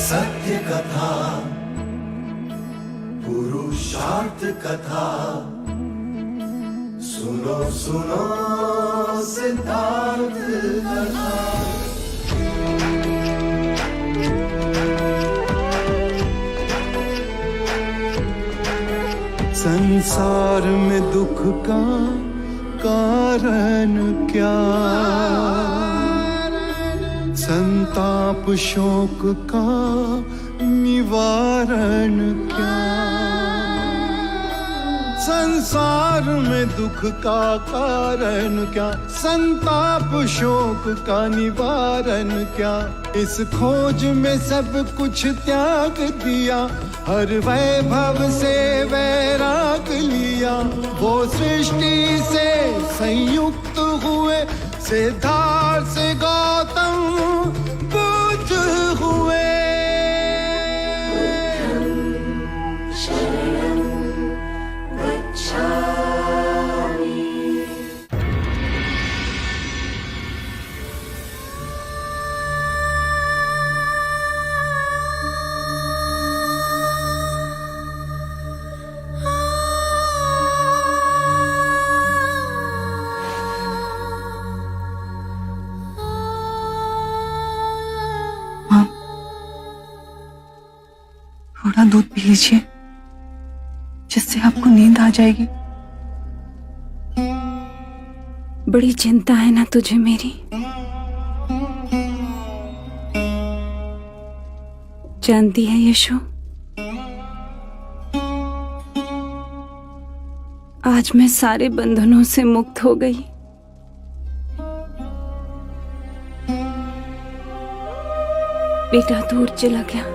सत्य कथा, पुरुषार्थ कथा, सुनो सुनो सिद्धार्थ कथा। संसार में दुख का कारण क्या, संताप शोक का निवारण क्या। संसार में दुख का कारण क्या, संताप शोक का निवारण क्या। इस खोज में सब कुछ त्याग दिया, हर वैभव से वैराग लिया। वो सृष्टि से संयुक्त हुए, सिद्धार्थ से गौतम बुद्ध हुए। थोड़ा दूध पी लीजिए, जिससे आपको नींद आ जाएगी। बड़ी चिंता है ना तुझे मेरी? जानती है यशो, आज मैं सारे बंधनों से मुक्त हो गई। बेटा दूर चला गया,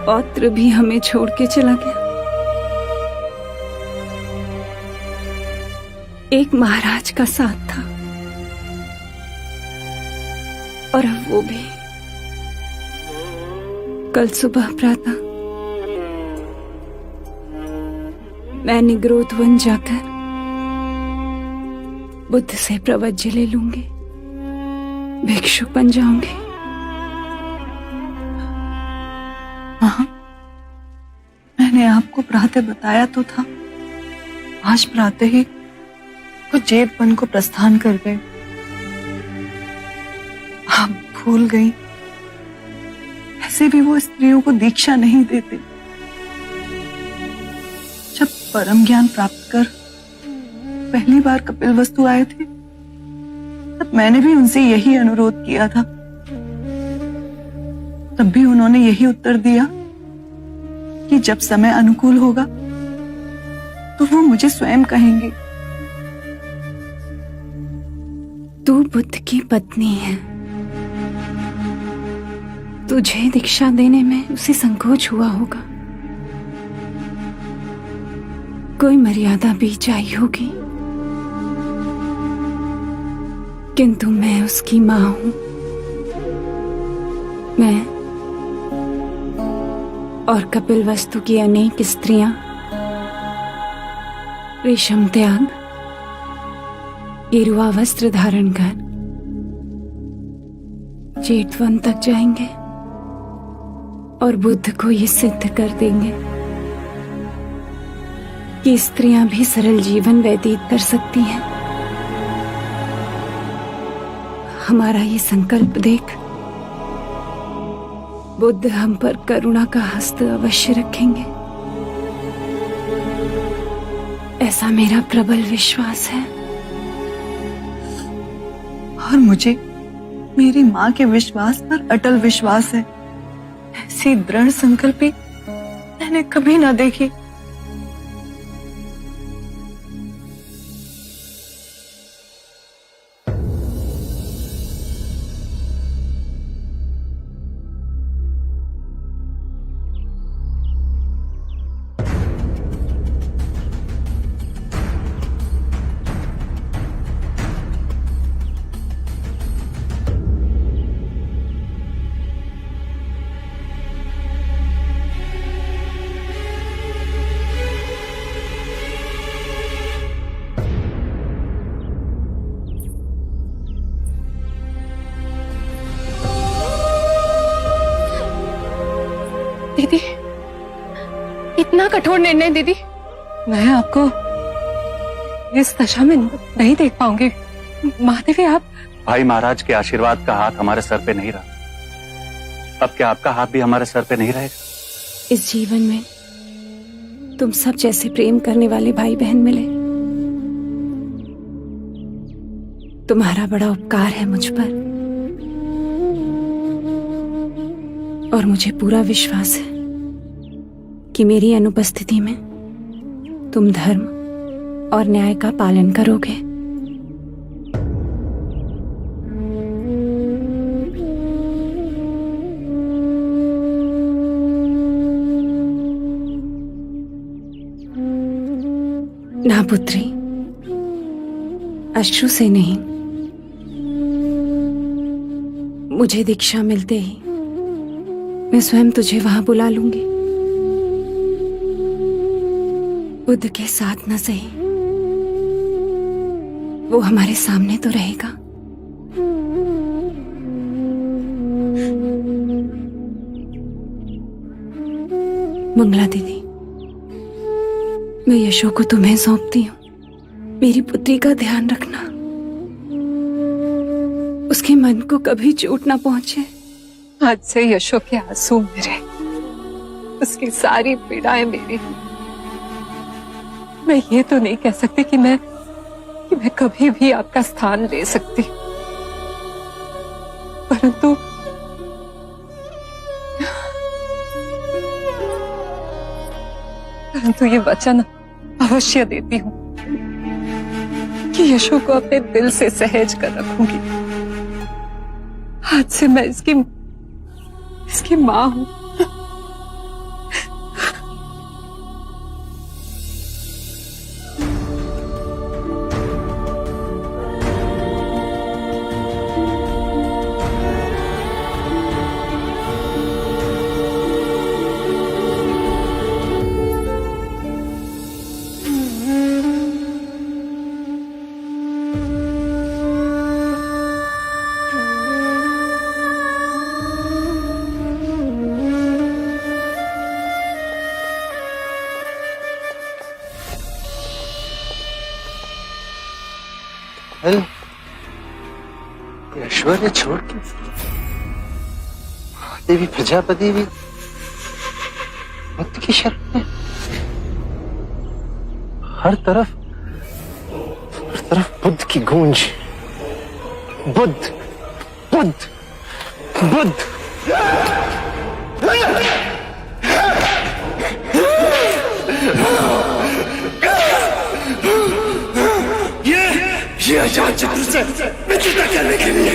पौत्र भी हमें छोड़ के चला गया। एक महाराज का साथ था, और अब वो भी। कल सुबह प्रातः मैं निग्रोध वन जाकर बुद्ध से प्रवज्य ले लूंगी, भिक्षुक बन जाऊंगी। हाँ, मैंने आपको प्रातः बताया तो था। आज प्रातः ही वो जेठ वन को प्रस्थान कर गए। आप भूल गई, ऐसे भी वो स्त्रियों को दीक्षा नहीं देते। जब परम ज्ञान प्राप्त कर पहली बार कपिलवस्तु आए थे, तब मैंने भी उनसे यही अनुरोध किया था। तब भी उन्होंने यही उत्तर दिया कि जब समय अनुकूल होगा तो वो मुझे स्वयं कहेंगे। तू बुद्ध की पत्नी है, तुझे दीक्षा देने में उसे संकोच हुआ होगा, कोई मर्यादा बीच आई होगी। किंतु मैं उसकी मां हूं। मैं और कपिलवस्तु की अनेक स्त्रियां रेशम त्याग, गेरुआ वस्त्र धारण कर जेठवन तक जाएंगे और बुद्ध को ये सिद्ध कर देंगे कि स्त्रियां भी सरल जीवन व्यतीत कर सकती हैं। हमारा ये संकल्प देख बुद्ध हम पर करुणा का हस्त अवश्य रखेंगे, ऐसा मेरा प्रबल विश्वास है। और मुझे मेरी मां के विश्वास पर अटल विश्वास है। ऐसी दृढ़ संकल्पी मैंने कभी ना देखी। दीदी, इतना कठोर निर्णय दीदी, मैं आपको इस दशा में नहीं देख पाऊंगी। महादेवी, आप भाई महाराज के आशीर्वाद का हाथ हमारे सर पे नहीं रहा, अब क्या आपका हाथ भी हमारे सर पे नहीं रहेगा? इस जीवन में तुम सब जैसे प्रेम करने वाले भाई बहन मिले, तुम्हारा बड़ा उपकार है मुझ पर। और मुझे पूरा विश्वास है कि मेरी अनुपस्थिति में तुम धर्म और न्याय का पालन करोगे। ना पुत्री, अश्रु से नहीं, मुझे दीक्षा मिलते ही मैं स्वयं तुझे वहां बुला लूंगी। बुद्ध के साथ न सही, वो हमारे सामने तो रहेगा। मंगला दीदी, मैं यशो को तुम्हें सौंपती हूँ। मेरी पुत्री का ध्यान रखना, उसके मन को कभी चोट ना पहुंचे। आज से यशो के आंसू मेरे, उसकी सारी पीड़ाएं मेरी। मैं ये तो नहीं कह सकती कि मैं कभी भी आपका स्थान ले सकती, परंतु ये वचन अवश्य देती हूँ कि यशो को अपने दिल से सहेज कर रखूंगी। आज से मैं इसकी माँ हूँ। ऐश्वर्य छोड़ के देवी प्रजापति भी भक्त की शरण में। हर तरफ बुद्ध की गूंज। बुद्ध बुद्ध बुद्ध। ये अजात शत्रु से मित्रता करने के लिए,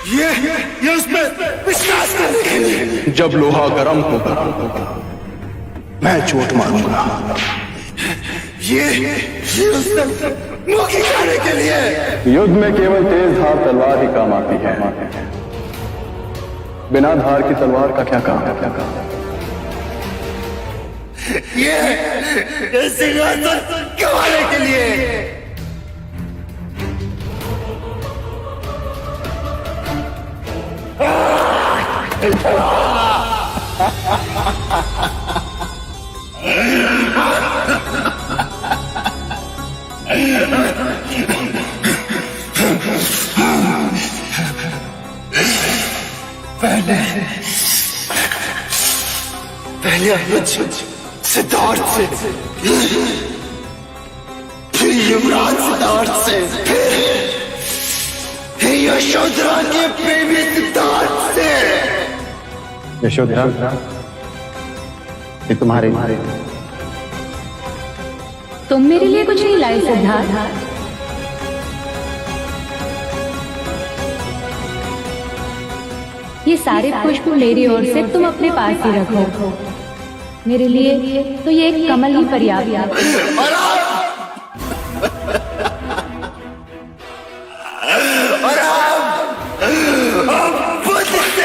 ये उसमें विश्वास करने के लिए। जब लोहा गर्म होगा मैं चोट मारूंगा। ये उससे मुक्ति करने के लिए। युद्ध में केवल तेज धार तलवार ही काम आती है, बिना धार की तलवार का क्या काम? ये सिंहासन गंवाने के लिए। पहले सिद्धार्थ से, फिर युवराज सिद्धार्थ से, फिर यशोधरा के प्रेमी सिद्धार्थ से। यशोधरा, ये तुम्हारे तुम मेरे लिए कुछ नहीं लाए सिद्धार्थ। ये सारे पुष्प मेरी ओर से तुम अपने पास ही रखो। मेरे लिए तो ये एक कमल ही पर्याप्त है। और अब बुद्ध से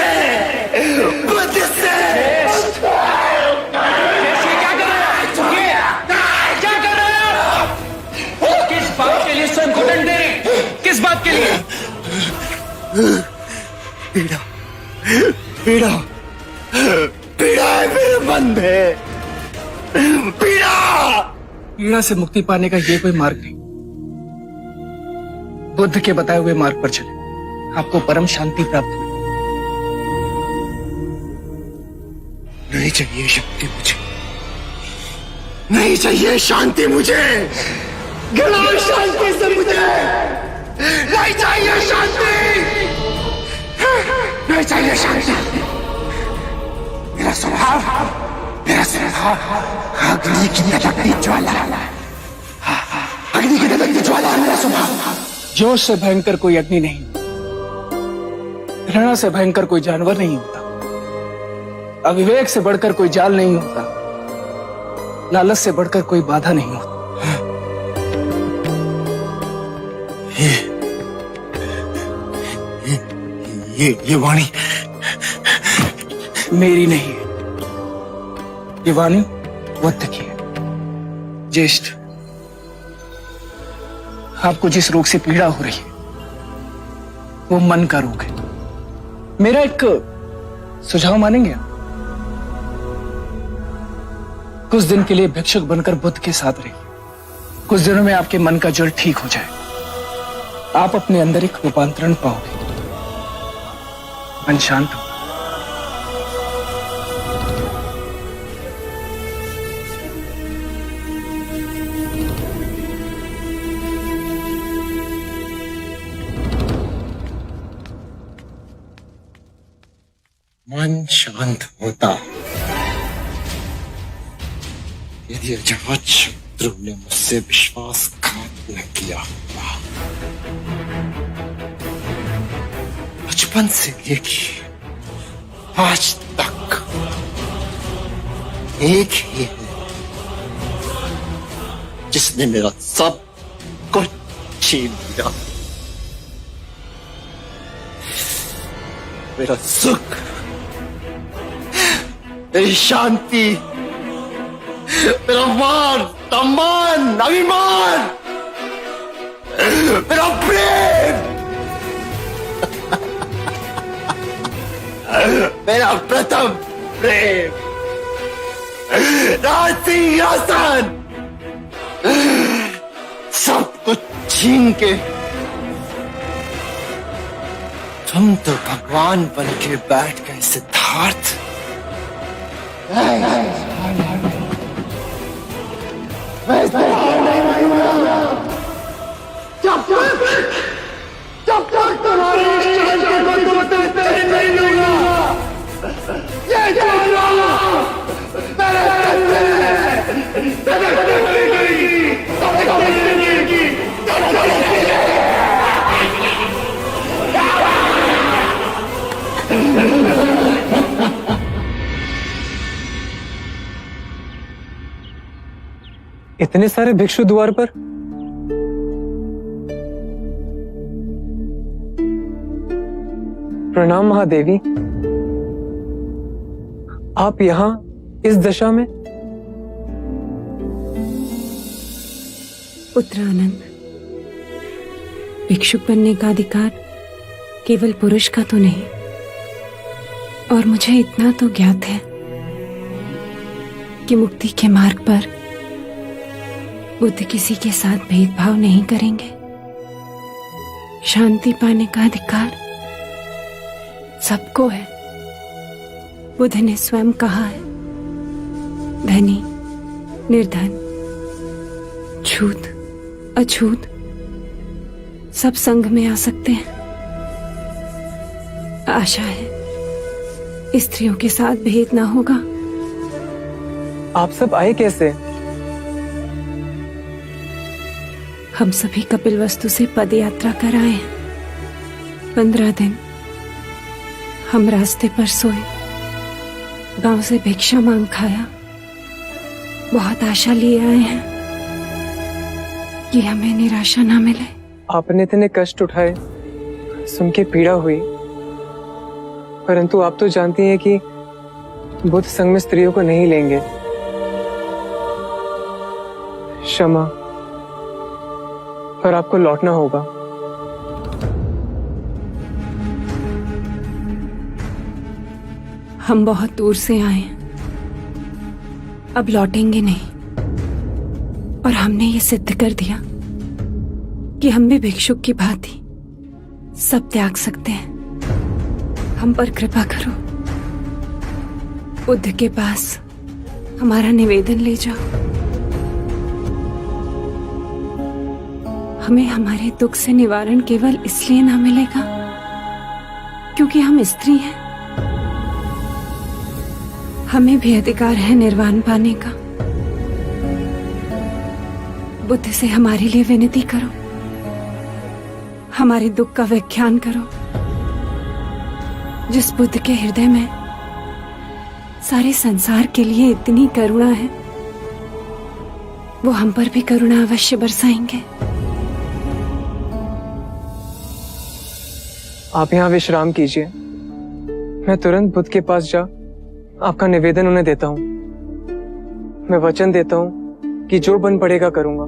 क्या कर रहे हो? किस बात के लिए स्वयं को दंड दे रहे? किस बात के लिए? पीड़ा पीड़ा है मेरे मन में, पीड़ा। पीड़ा से मुक्ति पाने का ये कोई मार्ग नहीं। बुद्ध के बताए हुए मार्ग पर चले, आपको परम शांति प्राप्त होगी। नहीं चाहिए शांति मुझे, नहीं चाहिए शांति मुझे, गिलाओ शांति से मुझे, नहीं चाहिए शांति, नहीं चाहिए शांति। मेरा स्वभाव अग्नि की धधकती ज्वाला, अग्नि की धधकती ज्वाला है मेरा स्वभाव। जोश से भयंकर कोई अग्नि नहीं, घृणा से भयंकर कोई जानवर नहीं होता, अविवेक से बढ़कर कोई जाल नहीं होता, लालच से बढ़कर कोई बाधा नहीं होता। ये वाणी मेरी नहीं है, ये वाणी बुद्ध की है। ज्येष्ठ, आपको जिस रोग से पीड़ा हो रही है वो मन का रोग है। मेरा एक सुझाव मानेंगे आप? कुछ दिन के लिए भिक्षुक बनकर बुद्ध के साथ रहिए। कुछ दिनों में आपके मन का जल ठीक हो जाए, आप अपने अंदर एक रूपांतरण पाओगे, मन शांत हो। मन शांत होता यदि अजात शत्रु ने मुझसे विश्वासघात न किया होता। बचपन से लेके आज तक एक ही है जिसने मेरा सब कुछ छीन लिया, मेरा सुख, मेरी शांति, मेरा मान, सम्मान, अभिमान, मेरा प्रेम, मेरा प्रथम प्रेम, राजसिंहासन, सब कुछ छीन के तुम तो भगवान बन के बैठ गए सिद्धार्थ। जब तक तुम्हारी शांति को तुम नहीं लूंगा, ये जाना मेरे इतने सारे भिक्षु द्वार पर? प्रणाम महादेवी, आप यहाँ इस दशा में? पुत्र आनंद, भिक्षुक बनने का अधिकार केवल पुरुष का तो नहीं, और मुझे इतना तो ज्ञात है कि मुक्ति के मार्ग पर बुद्ध किसी के साथ भेदभाव नहीं करेंगे। शांति पाने का अधिकार सबको है। बुद्ध ने स्वयं कहा है, धनी, निर्धन, छूत, अछूत सब संग में आ सकते हैं। आशा है स्त्रियों के साथ भेद ना होगा। आप सब आए कैसे? हम सभी कपिलवस्तु से पद यात्रा कर आए। 15 दिन हम रास्ते पर सोए, गांव से भिक्षा मांग खाया। बहुत आशा लिए आए हैं कि हमें निराशा ना मिले। आपने इतने कष्ट उठाए, सुन के पीड़ा हुई, परंतु आप तो जानती हैं कि बुद्ध संग में स्त्रियों को नहीं लेंगे। क्षमा, पर आपको लौटना होगा। हम बहुत दूर से आए हैं, अब लौटेंगे नहीं। और हमने ये सिद्ध कर दिया कि हम भी भिक्षुक की भांति सब त्याग सकते हैं। हम पर कृपा करो, बुद्ध के पास हमारा निवेदन ले जाओ। हमें हमारे दुख से निवारण केवल इसलिए ना मिलेगा क्योंकि हम स्त्री हैं। हमें भी अधिकार है निर्वाण पाने का। बुद्ध से हमारे लिए विनती करो, हमारे दुख का व्याख्यान करो। जिस बुद्ध के हृदय में सारे संसार के लिए इतनी करुणा है, वो हम पर भी करुणा अवश्य बरसाएंगे। आप यहाँ विश्राम कीजिए, मैं तुरंत बुद्ध के पास जा आपका निवेदन उन्हें देता हूँ। मैं वचन देता हूँ कि जो बन पड़ेगा करूंगा।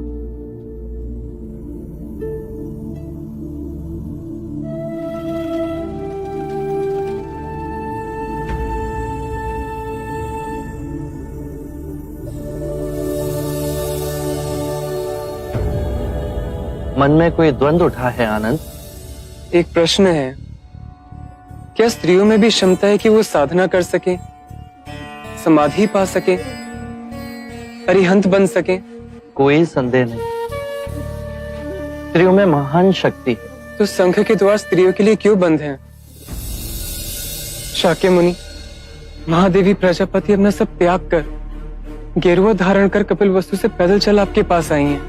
मन में कोई द्वंद्व उठा है आनंद? एक प्रश्न है, क्या स्त्रियों में भी क्षमता है कि वो साधना कर सके, समाधि पा सके, अरिहंत बन सके? कोई संदेह नहीं, स्त्रियों में महान शक्ति है। तो संघ के द्वार स्त्रियों के लिए क्यों बंद हैं? शाक्य मुनि, महादेवी प्रजापति अपना सब त्याग कर, गेरुआ धारण कर कपिल वस्तु से पैदल चल आपके पास आई हैं।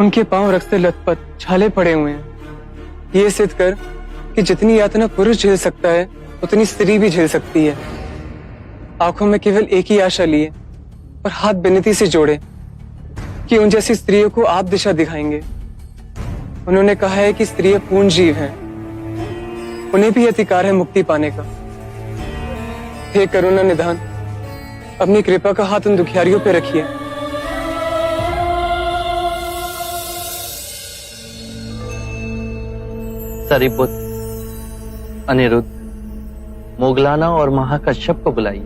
उनके पांव रक्त से लथपथ छाले पड़े हुए हैं, ये सिद्ध कर कि जितनी यातना पुरुष झेल सकता है उतनी स्त्री भी झेल सकती है। आंखों में केवल एक ही आशा लिए और हाथ विनती से जोड़े कि उन जैसी स्त्रियों को आप दिशा दिखाएंगे। उन्होंने कहा है कि स्त्रियां पूर्ण जीव हैं, उन्हें भी अधिकार है मुक्ति पाने का। हे करुणा निधान, अपनी कृपा का हाथ उन दुखियारियों पे रखिए। सरिपुत्र, अनिरुद्ध, मोगलाना और महाकश्यप को बुलाइए।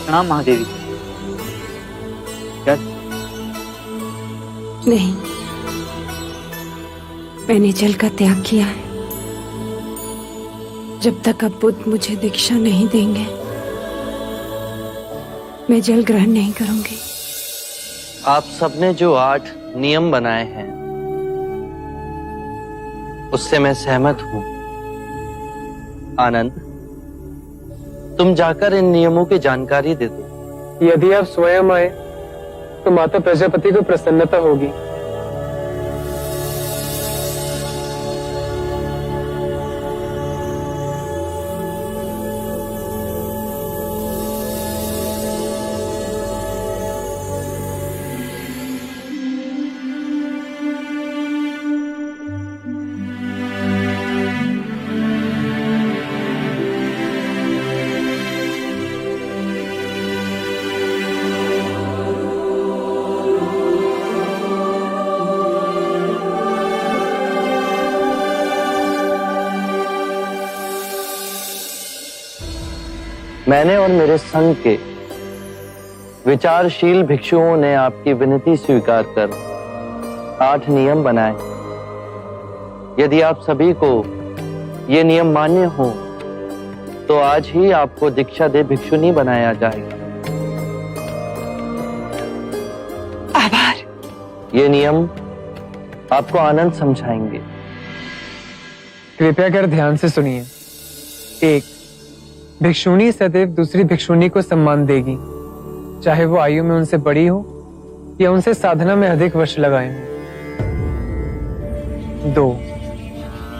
प्रणाम महादेवी। क्या? नहीं, मैंने जल का त्याग किया है। जब तक अब बुद्ध मुझे दीक्षा नहीं देंगे, मैं जल ग्रहण नहीं करूंगी। आप सबने जो 8 नियम बनाए हैं उससे मैं सहमत हूं। आनंद, तुम जाकर इन नियमों की जानकारी दे दो। यदि आप स्वयं आए तो माता प्रजापति को प्रसन्नता होगी। मैंने और मेरे संघ के विचारशील भिक्षुओं ने आपकी विनती स्वीकार कर 8 नियम बनाए। यदि आप सभी को ये नियम मान्य हो तो आज ही आपको दीक्षा दे भिक्षुनी बनाया जाएगा। आभार। ये नियम आपको आनंद समझाएंगे। कृपया कर ध्यान से सुनिए। 1, भिक्षुणी सदैव दूसरी भिक्षुणी को सम्मान देगी, चाहे वो आयु में उनसे बड़ी हो या उनसे साधना में अधिक वर्ष लगाए हों। 2,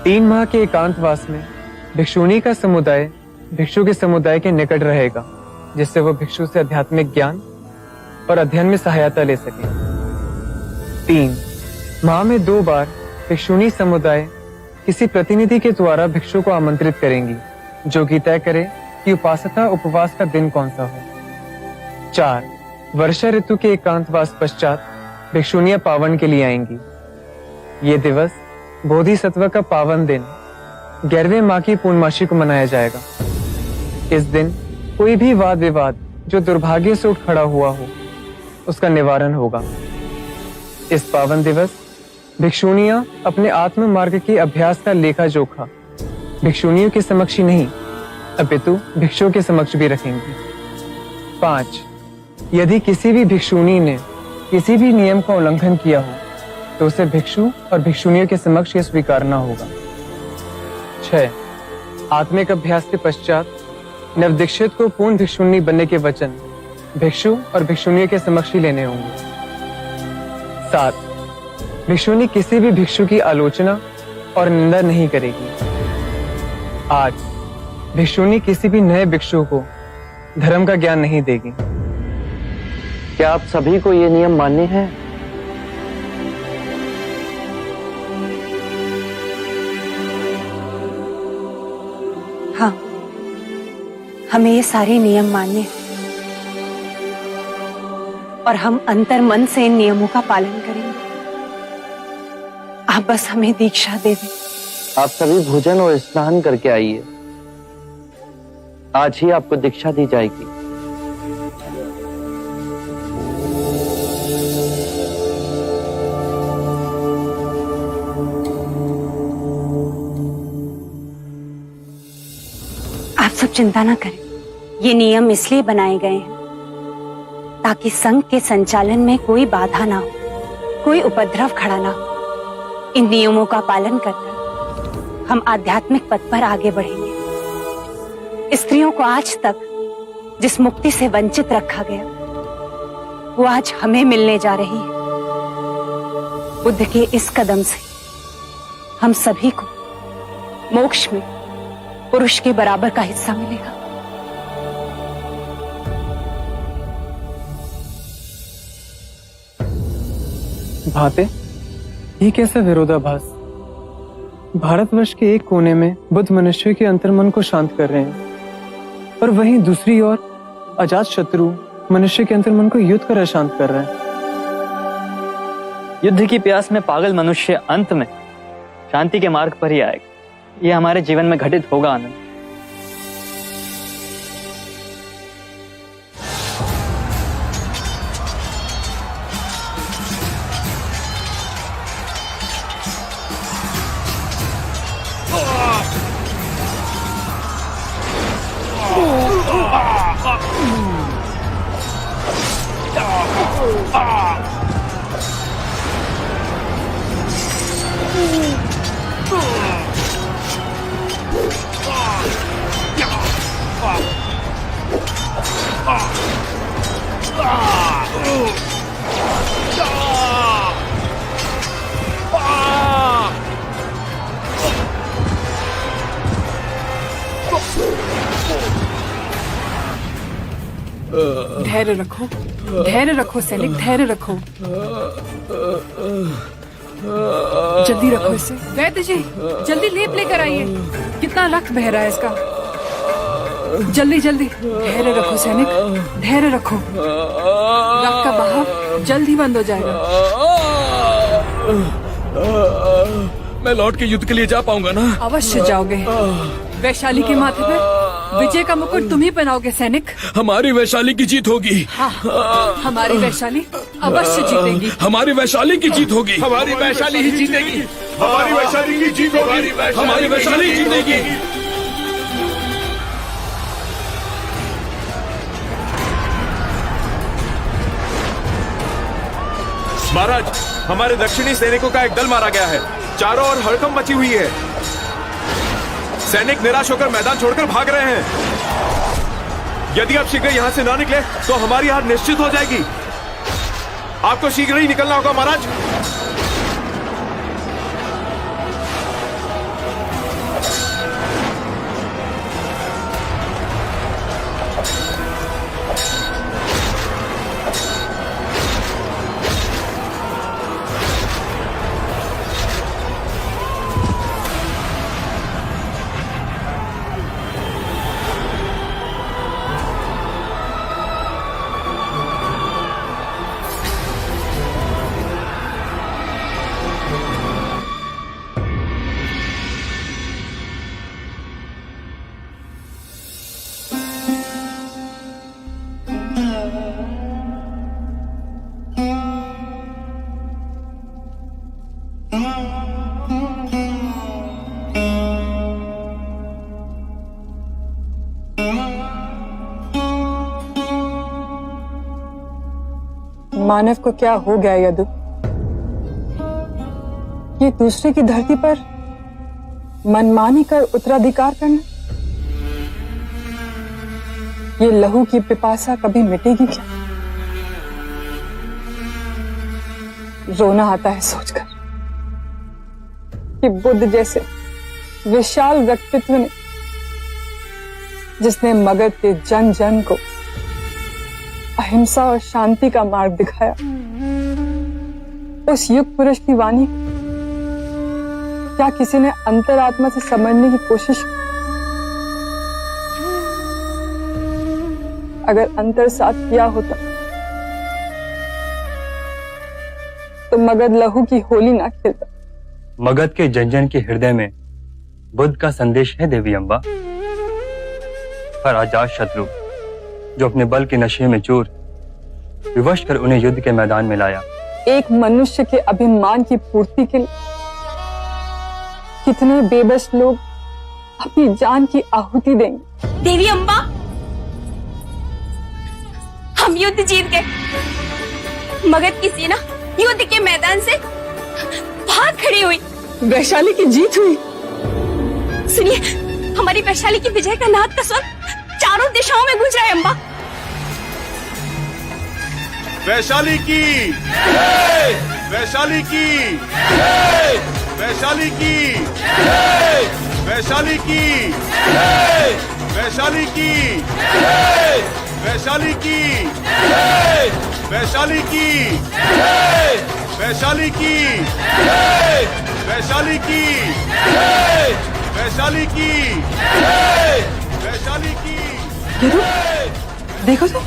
3 माह के एकांतवास में भिक्षुणी का समुदाय भिक्षु के समुदाय के निकट रहेगा, जिससे वो भिक्षु से आध्यात्मिक ज्ञान और अध्ययन में सहायता ले सके। 3, माह में 2 बार भिक्षुणी समुदाय किसी प्रतिनिधि के द्वारा भिक्षु को आमंत्रित करेंगी, जो कि तय करे कि उपासना उपवास का दिन कौन सा हो। 4, वर्षा ऋतु के एकांतवास पश्चात भिक्षुनियां पावन के लिए आएंगी। ये दिवस बोधिसत्व का पावन दिन 11वें माह की पूर्णमासी को मनाया जाएगा। इस दिन कोई भी वाद विवाद जो दुर्भाग्य से उठ खड़ा हुआ हो उसका निवारण होगा। इस पावन दिवस भिक्षुनियां अपने आत्म मार्ग के अभ्यास का लेखा जोखा भिक्षुनियों के समक्ष ही नहीं अपितु भिक्षुओं के समक्ष भी रखेंगी। 5. यदि किसी भी भिक्षुनी ने किसी भी नियम का उल्लंघन किया हो तो उसे भिक्षु और भिक्षुनियों के समक्ष यह स्वीकारना होगा। 6. आत्मिक अभ्यास के पश्चात नवदीक्षित को पूर्ण भिक्षुनी बनने के वचन भिक्षु और भिक्षुनियों के समक्ष ही लेने होंगे। 7. भिक्षुनी किसी भी भिक्षु की आलोचना और निंदा नहीं करेगी। 8. भिक्षुनी किसी भी नए भिक्षु को धर्म का ज्ञान नहीं देगी। क्या आप सभी को ये नियम मान्य है? हाँ, हमें ये सारे नियम मान्य हैं और हम अंतर मन से इन नियमों का पालन करेंगे। आप बस हमें दीक्षा दे दें। आप सभी भोजन और स्नान करके आइए। आज ही आपको दीक्षा दी जाएगी। आप सब चिंता ना करें। ये नियम इसलिए बनाए गए हैं ताकि संघ के संचालन में कोई बाधा ना हो, कोई उपद्रव खड़ा ना हो। इन नियमों का पालन करकर हम आध्यात्मिक पथ पर आगे बढ़ेंगे। स्त्रियों को आज तक जिस मुक्ति से वंचित रखा गया वो आज हमें मिलने जा रही है। बुद्ध के इस कदम से हम सभी को मोक्ष में पुरुष के बराबर का हिस्सा मिलेगा। भाते, ये कैसा विरोधाभास? भारतवर्ष के एक कोने में बुद्ध मनुष्य के अंतर्मन को शांत कर रहे हैं और वहीं दूसरी ओर अजात शत्रु मनुष्य के अंतर्मन को युद्ध कर अशांत कर रहे हैं। युद्ध की प्यास में पागल मनुष्य अंत में शांति के मार्ग पर ही आएगा। यह हमारे जीवन में घटित होगा आनंद। धैर्य रखो, धैर्य रखो सैनिक, धैर्य रखो। जल्दी रखो इसे। वैद्य जी, जल्दी लेप लेकर आइए। कितना रक्त बह रहा है इसका। जल्दी जल्दी। धैर्य रखो सैनिक, धैर्य रखो। रक्त का बहाव जल्द ही बंद हो जाएगा। मैं लौट के युद्ध के लिए जा पाऊंगा ना? अवश्य जाओगे। वैशाली के माथे पर विजय का मुकुट तुम ही पहनाओगे सैनिक। हमारी वैशाली की जीत होगी। हाँ, हमारी वैशाली अवश्य जीतेगी। हमारी वैशाली की जीत होगी। हमारी वैशाली ही जीतेगी। हमारी वैशाली की जीत होगी। हमारी वैशाली जीतेगी। महाराज, हमारे दक्षिणी सैनिकों का एक दल मारा गया है। चारों ओर हड़कंप मची हुई है। सैनिक निराश होकर मैदान छोड़कर भाग रहे हैं। यदि आप शीघ्र यहाँ से ना निकले तो हमारी हार निश्चित हो जाएगी। आपको शीघ्र ही निकलना होगा महाराज। मानव को क्या हो गया यदु? ये दूसरे की धरती पर मनमानी कर उत्तराधिकार करना, ये लहू की पिपासा कभी मिटेगी क्या? रोना आता है सोचकर कि बुद्ध जैसे विशाल व्यक्तित्व ने, जिसने मगध के जन जन को अहिंसा और शांति का मार्ग दिखाया, उस युग पुरुष की वाणी क्या किसी ने अंतरात्मा से समझने की कोशिश की? अगर अंतर साथ किया होता तो मगध लहू की होली ना खेलता। मगध के जन जन के हृदय में बुद्ध का संदेश है देवी अम्बा। पर अजात शत्रु जो अपने बल के नशे में चूर विवश कर उन्हें युद्ध के मैदान में लाया। एक मनुष्य के अभिमान की पूर्ति के लिए कितने बेबस लोग अपनी जान की आहुति देंगे। देवी अम्बा, हम युद्ध जीत गए। मगध की सेना युद्ध के मैदान से भाग खड़ी हुई। वैशाली की जीत हुई। सुनिए, हमारी वैशाली की विजय का नाद का स्वर चारों दिशाओं में गूंज रहा है। अम्बा, वैशाली की, वैशाली की, वैशाली की, वैशाली की, वैशाली की, वैशाली की, वैशाली की, वैशाली की, वैशाली की, वैशाली की, वैशाली की। देखो तो,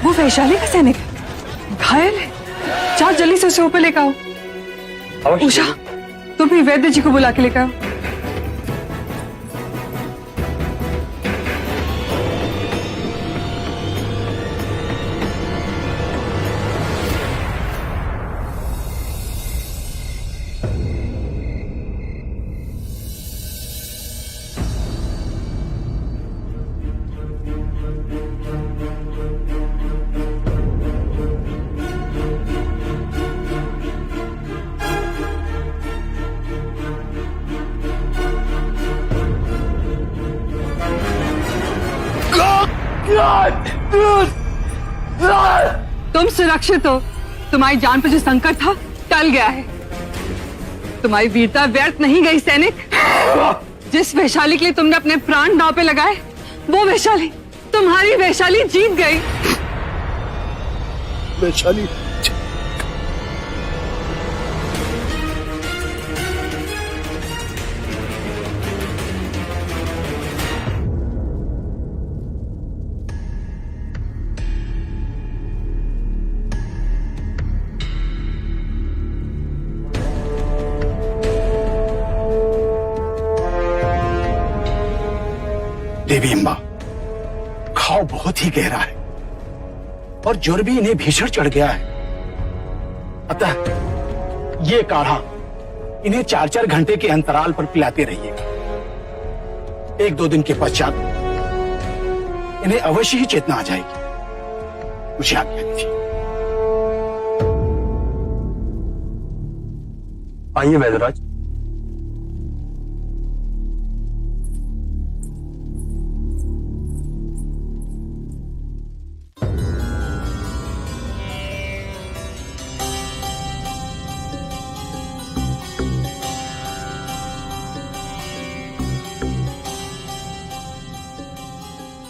वो वैशाली का सैनिक है, घायल है। चार जल्दी से उसे ऊपर लेकर आओ। उषा, तुम भी वैद्य जी को बुला के लेकर आओ। तुम सुरक्षित हो। तुम्हारी जान पर जो संकट था टल गया है। तुम्हारी वीरता व्यर्थ नहीं गई सैनिक। जिस वैशाली के लिए तुमने अपने प्राण दांव पे लगाए, वो वैशाली, तुम्हारी वैशाली जीत गई। वैशाली देवी अम्बा, घाव बहुत ही गहरा है और ज्वर भी इन्हें भीषण चढ़ गया है। अतः ये काढ़ा इन्हें 4-4 घंटे के अंतराल पर पिलाते रहिए। 1-2 दिन के पश्चात इन्हें अवश्य ही चेतना आ जाएगी। मुझे आज्ञा दीजिए। आइए वैद्यराज।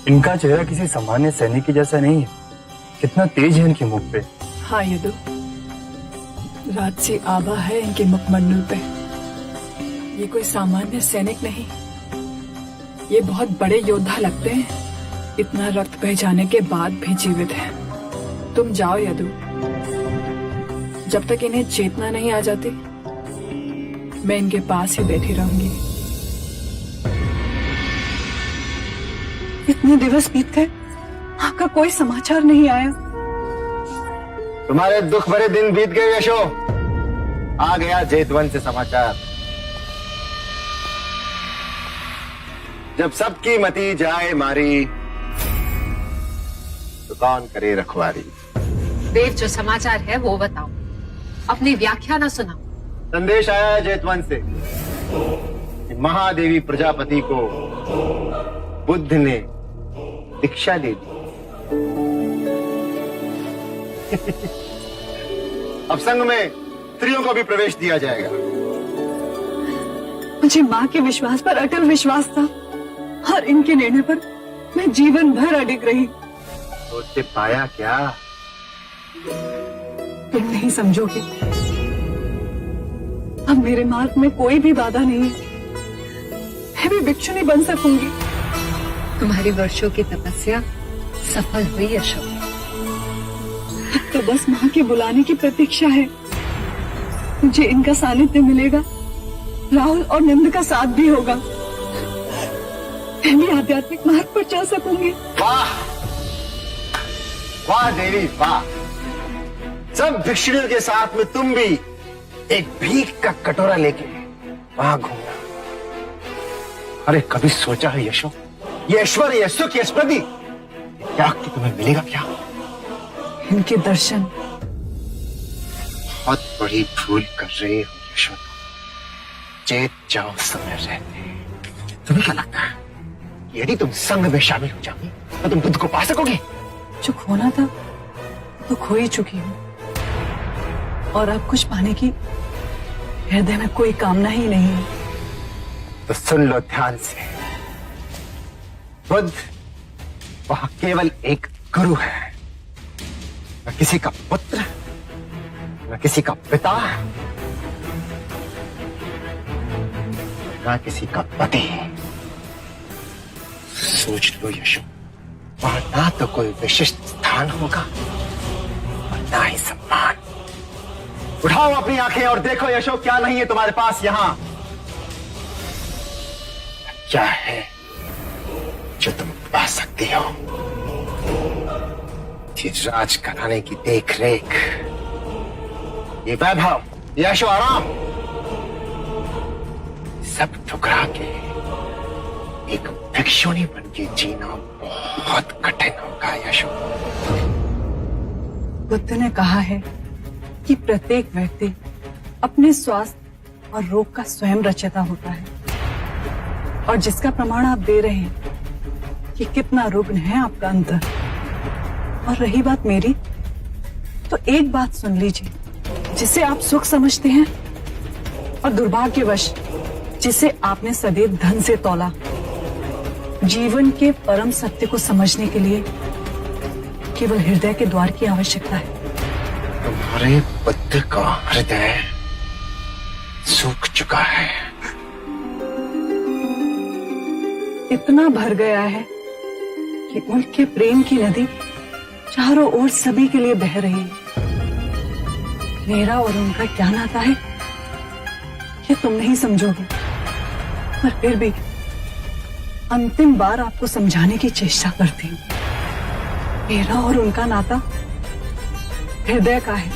इनका चेहरा किसी सामान्य सैनिक की जैसा नहीं है। कितना तेज है इनके मुख पे। हाँ यदु, राजसी आभा है इनके मुखमंडल पे। ये कोई सामान्य सैनिक नहीं, ये बहुत बड़े योद्धा लगते हैं। इतना रक्त बह जाने के बाद भी जीवित हैं। तुम जाओ यदु, जब तक इन्हें चेतना नहीं आ जाती मैं इनके पास ही बैठी रहूंगी। इतने दिवस बीत गए, आपका कोई समाचार नहीं आया। तुम्हारे दुख भरे दिन बीत गए यशो। आ गया जेतवन से समाचार। जब सबकी मती जाए मारी तो कौन करे रखवारी। देव, जो समाचार है वो बताओ, अपनी व्याख्या ना सुनाओ। संदेश आया है जेतवन से कि महादेवी प्रजापति को बुद्ध ने दीक्षा दे दी। अब संघ में स्त्रियों को भी प्रवेश दिया जाएगा। मुझे माँ के विश्वास पर अटल विश्वास था और इनके निर्णय पर मैं जीवन भर अडिग रही। तो उससे पाया क्या? तुम नहीं समझोगे। अब मेरे मार्ग में कोई भी बाधा नहीं है। मैं भी भिक्षु नहीं बन सकूंगी। तुम्हारी वर्षों की तपस्या सफल हुई अशोक। तो बस माँ के बुलाने की प्रतीक्षा है। मुझे इनका सानिध्य मिलेगा, राहुल और नंद का साथ भी होगा। मैं भी आध्यात्मिक मार्ग पर चल सकूंगी। वाह वाह देवी वाह! सब भिक्षुणियों के साथ में तुम भी एक भीख का कटोरा लेके वहां घूमना। अरे कभी सोचा है यशो, ये ऐश्वर्य, ये सुख, ये स्मृति, ये त्याग की तुम्हें मिलेगा क्या? इनके दर्शन। बहुत बड़ी भूल कर रहे हो यशो। चेत जाओ समय रहते। तुम्हें क्या लगता है यदि तुम संघ में शामिल हो जाओगी तो तुम बुद्ध को पा सकोगी? जो खोना था तो खो ही चुकी हूँ, और अब कुछ पाने की हृदय में कोई कामना ही नहीं है। तो सुन लो ध्यान से, बुद्ध वह केवल एक गुरु है, न किसी का पुत्र, न किसी का पिता, न किसी का पति। सोच लो यशो, वहां ना तो कोई विशिष्ट स्थान होगा और ना ही सम्मान। उठाओ अपनी आंखें और देखो यशो, क्या नहीं है तुम्हारे पास यहाँ? क्या है जो तुम पा सकती हो? ये राज कराने की देख रेख, ये वैभव, ये ऐशो आराम, सब ठुकरा के एक भिक्षुणी बन के जीना बहुत कठिन होगा यशो। बुद्ध ने कहा है कि प्रत्येक व्यक्ति अपने स्वास्थ्य और रोग का स्वयं रचयिता होता है, और जिसका प्रमाण आप दे रहे हैं कि कितना रुग्ण है आपका अंतर। और रही बात मेरी, तो एक बात सुन लीजिए, जिसे आप सुख समझते हैं और दुर्भाग्यवश जिसे आपने सदैव धन से तौला, जीवन के परम सत्य को समझने के लिए केवल हृदय के द्वार की आवश्यकता है। तुम्हारे बुद्ध का हृदय सूख चुका है, इतना भर गया है कि उनके प्रेम की नदी चारों ओर सभी के लिए बह रही है। मेरा और उनका क्या नाता है ये तुम नहीं समझोगे, पर फिर भी अंतिम बार आपको समझाने की चेष्टा करती हूँ। मेरा और उनका नाता हृदय का है,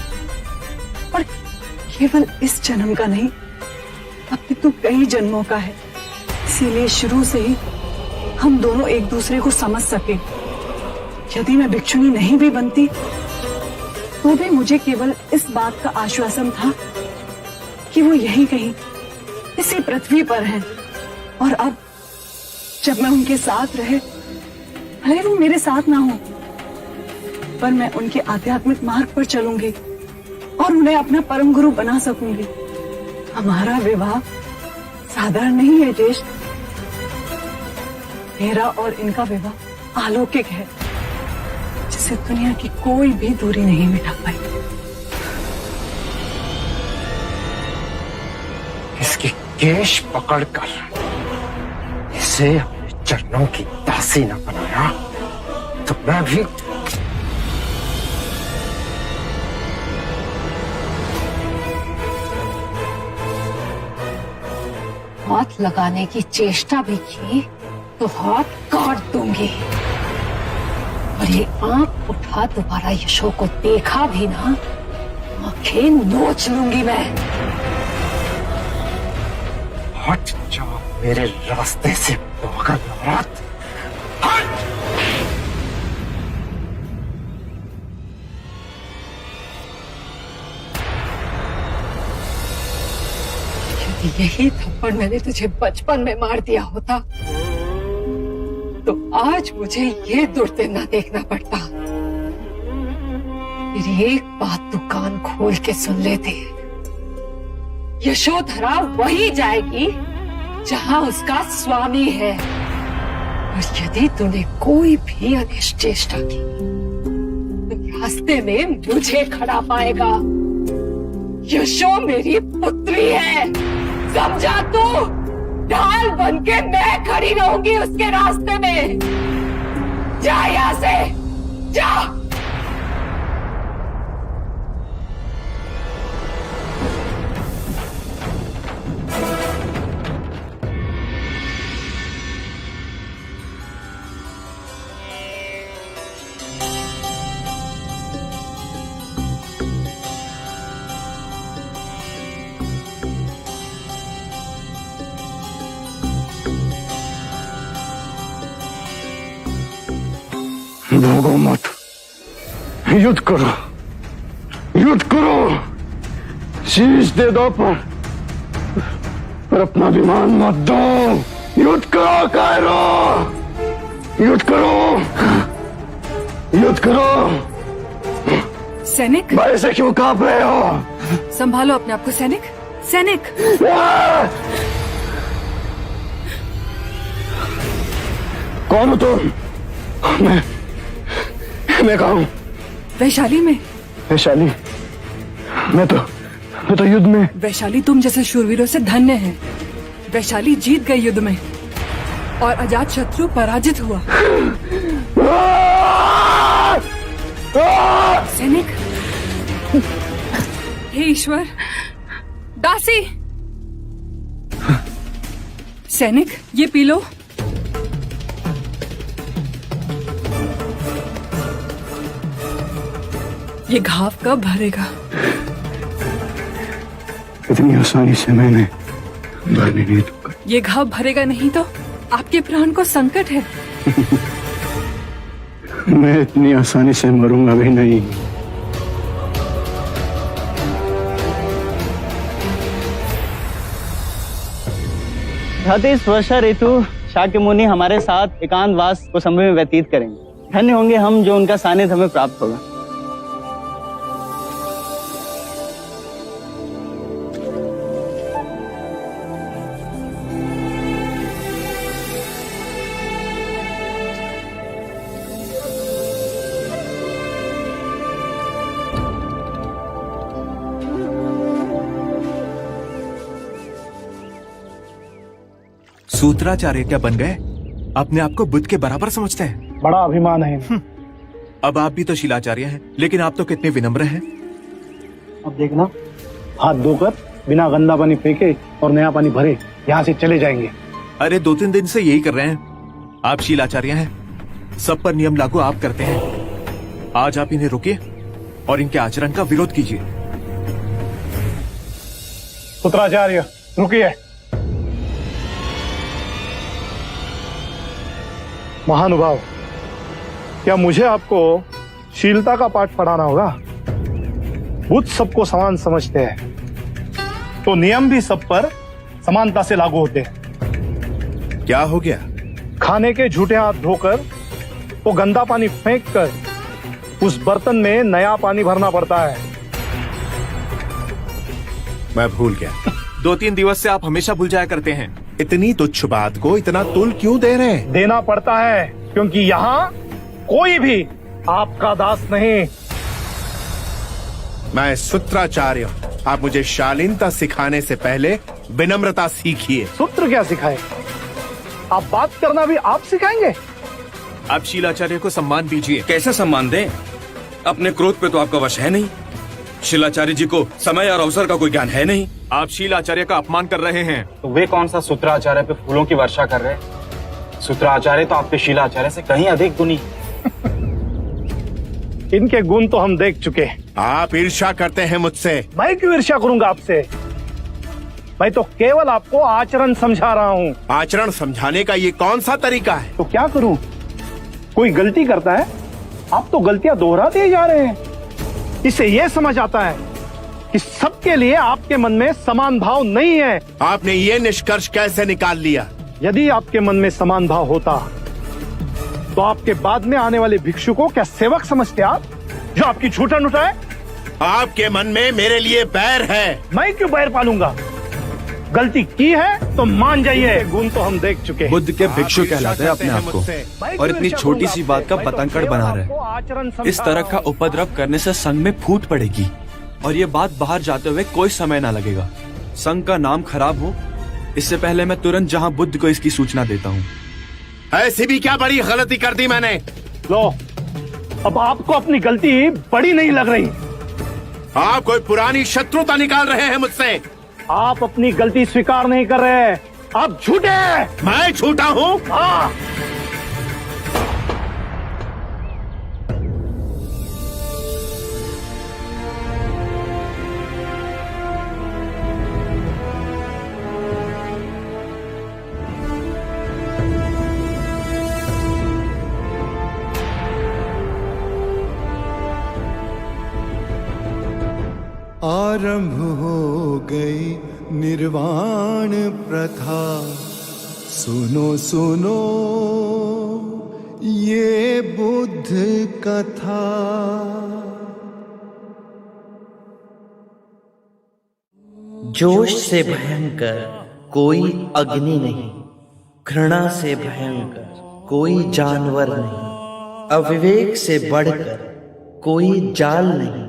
और केवल इस जन्म का नहीं, अपितु कई जन्मों का है। इसीलिए शुरू से ही हम दोनों एक दूसरे को समझ सके। यदि मैं भिक्षुणी नहीं भी बनती तो भी मुझे केवल इस बात का आश्वासन था कि वो यहीं कहीं इसी पृथ्वी पर हैं, और अब जब मैं उनके साथ रहे, भले वो मेरे साथ ना हो, पर मैं उनके आध्यात्मिक मार्ग पर चलूंगी और उन्हें अपना परम गुरु बना सकूंगी। हमारा विवाह साधारण नहीं है ज्येष्ठ, मेरा और इनका विवाह अलौकिक है, जिसे दुनिया की कोई भी दूरी नहीं मिटा पाई। इसकी केश पकड़कर इसे अपने चरणों की दासी न बनाया तो मैं भी हाथ लगाने की चेष्टा भी की तो हाथ काट दूंगी, और ये आंख उठा दोबारा यशो को देखा भी ना, आंखें नोच लूंगी मैं। हट जाओ मेरे रास्ते से पागल औरत। यही थप्पड़ मैंने तुझे बचपन में मार दिया होता तो आज मुझे ये दुर्दिन न देखना पड़ता। मेरी एक बात तू कान खोल के सुन लेते, यशोधरा वही जाएगी जहां उसका स्वामी है, और यदि तूने कोई भी अनिष्ट चेष्टा की तो रास्ते में मुझे खड़ा पाएगा। यशो मेरी पुत्री है, समझा तू? ढाल बन के मैं खड़ी रहूंगी उसके रास्ते में। जा यहां से, जा। भागो मत, युद्ध करो, युद्ध करो, शीश दे दो पर अपना विमान मत दो। युद्ध करो कायरो, युद्ध करो, युद्ध करो। सैनिक, भाई से क्यों कांप रहे हो? संभालो अपने आप को सैनिक, सैनिक। कौन हो तुम? मैं कहा हूं? वैशाली में। वैशाली? मैं तो युद्ध में। वैशाली तुम जैसे शूरवीरों से धन्य है। वैशाली जीत गई युद्ध में और अजात शत्रु पराजित हुआ। सैनिक, हे ईश्वर, दासी। सैनिक, ये पी लो। ये घाव कब भरेगा? इतनी आसानी से मैंने भरने नहीं दूंगा। ये घाव भरेगा नहीं तो आपके प्राण को संकट है। मैं इतनी आसानी से मरूंगा भी नहीं। इस वर्षा ऋतु शाक्य मुनि हमारे साथ एकांतवास को समय में व्यतीत करेंगे। धन्य होंगे हम जो उनका सानिध्य हमें प्राप्त होगा। सूत्राचार्य क्या बन गए? अपने आप को बुद्ध के बराबर समझते हैं। बड़ा अभिमान है। अब आप भी तो शिलाचार्य हैं, लेकिन आप तो कितने विनम्र हैं। अब देखना, हाथ धोकर बिना गंदा पानी फेंके और नया पानी भरे यहाँ से चले जाएंगे। अरे 2-3 दिन से यही कर रहे हैं। आप शिलाचार्य हैं, सब पर नियम लागू आप करते हैं। आज आप इन्हें रोकिए और इनके आचरण का विरोध कीजिए। सूत्राचार्य रुकिए। महानुभाव, क्या मुझे आपको शीलता का पाठ पढ़ाना होगा? बुद्ध सबको समान समझते हैं, तो नियम भी सब पर समानता से लागू होते हैं। क्या हो गया? खाने के झूठे हाथ धोकर वो गंदा पानी फेंक कर उस बर्तन में नया पानी भरना पड़ता है। मैं भूल गया। 2-3 दिवस से आप हमेशा भूल जाया करते हैं। इतनी तुच्छ बात को इतना तुल क्यों दे रहे हैं? देना पड़ता है क्योंकि यहाँ कोई भी आपका दास नहीं। मैं सूत्राचार्य हूँ। आप मुझे शालीनता सिखाने से पहले विनम्रता सीखिए। सूत्र क्या सिखाए? आप बात करना भी आप सिखाएंगे? आप शिलाचार्य को सम्मान दीजिए। कैसे सम्मान दें? अपने क्रोध पे तो आपका वश है नहीं। शिलाचार्य जी को समय और अवसर का कोई ज्ञान है नहीं। आप शिलाचार्य का अपमान कर रहे हैं। तो वे कौन सा सूत्राचार्य पे फूलों की वर्षा कर रहे हैं? सूत्राचार्य तो आपके शिलाचार्य से कहीं अधिक गुणी। इनके गुण तो हम देख चुके। आप ईर्ष्या करते हैं मुझसे। मैं क्यों ईर्ष्या करूंगा आपसे? मैं तो केवल आपको आचरण समझा रहा हूँ। आचरण समझाने का ये कौन सा तरीका है? तो क्या करूँ? कोई गलती करता है, आप तो गलतियां दोहराते ही जा रहे हैं। इससे ये समझ आता है कि सबके लिए आपके मन में समान भाव नहीं है। आपने ये निष्कर्ष कैसे निकाल लिया? यदि आपके मन में समान भाव होता तो आपके बाद में आने वाले भिक्षु को क्या सेवक समझते आप, जो आपकी छूटन उठाए? आपके मन में मेरे लिए बैर है। मैं क्यों बैर पालूंगा? गलती की है तो मान जाइए, गुण तो हम देख चुके हैं। बुद्ध के भिक्षु कहलाते हैं अपने आप को, और इतनी छोटी सी बात का पतंगड़ बना रहे। इस तरह का उपद्रव करने से संघ में फूट पड़ेगी, और ये बात बाहर जाते हुए कोई समय ना लगेगा। संघ का नाम खराब हो, इससे पहले मैं तुरंत जहां बुद्ध को इसकी सूचना देता हूँ। ऐसी भी क्या बड़ी गलती कर दी मैंने? लो, अब आपको अपनी गलती बड़ी नहीं लग रही। आप कोई पुरानी शत्रुता निकाल रहे हैं मुझसे। आप अपनी गलती स्वीकार नहीं कर रहे हैं, आप झूठे हैं। मैं झूठा हूँ? हाँ। आरंभ हो गई निर्वाण प्रथा, सुनो सुनो ये बुद्ध कथा। जोश से भयंकर कोई अग्नि नहीं, घृणा से भयंकर कोई जानवर नहीं, अविवेक से बढ़कर कोई जाल नहीं,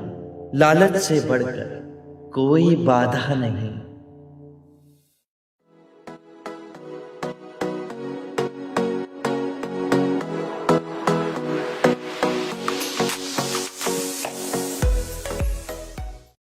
लालच से बढ़कर कोई बाधा नहीं।